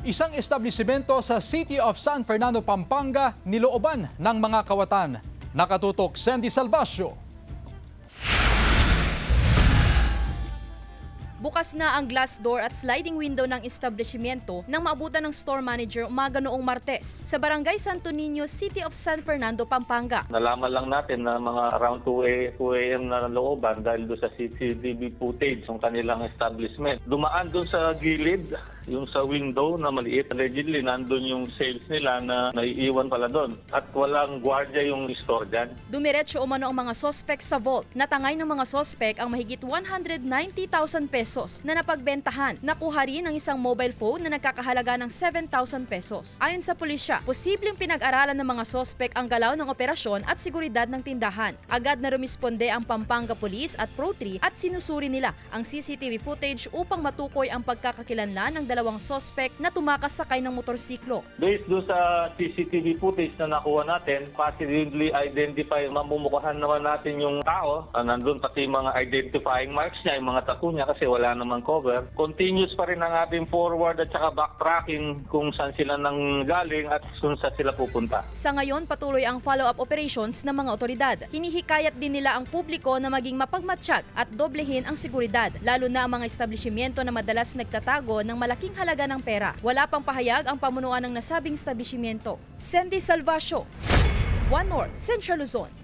Isang establisimento sa City of San Fernando, Pampanga, nilooban ng mga kawatan. Nakatutok Sandy Salvacio. Bukas na ang glass door at sliding window ng establishmento nang maabutan ng store manager umaga noong Martes sa Barangay Santo Niño, City of San Fernando, Pampanga. Nalaman lang natin na mga around 2 a.m. na looban dahil doon sa CCTV footage ng kanilang establishment. Dumaan doon sa gilid, yung sa window na maliit. Allegedly, nandun yung sales nila na naiiwan pala doon. At walang gwardiya yung store dyan. Dumiretso umano ang mga sospek sa vault. Natangay ng mga sospek ang mahigit 190,000 pesos na napagbentahan. Nakuha rin ang isang mobile phone na nagkakahalaga ng 7,000 pesos. Ayon sa pulisya, posibleng pinag-aralan ng mga sospek ang galaw ng operasyon at seguridad ng tindahan. Agad na rumisponde ang Pampanga Police at Pro3 at sinusuri nila ang CCTV footage upang matukoy ang pagkakakilanlan ng dalawang sospek na tumakas sakay ng motorsiklo. Based doon sa CCTV footage na nakuha natin, positively identify, mamumukhaan naman natin yung tao. Nandun pati mga identifying marks niya, yung mga tattoo niya kasi wala namang cover. Continuous pa rin ang ating forward at saka backtracking kung saan sila nang galing at kung saan sila pupunta. Sa ngayon, patuloy ang follow-up operations ng mga otoridad. Hinihikayat din nila ang publiko na maging mapagmatsyag at doblehin ang seguridad, lalo na ang mga establishmento na madalas nagtatago ng malaking halaga ng pera. Wala pang pahayag ang pamunuan ng nasabing establishmento. Sandy Salvacio, One North, Central Luzon.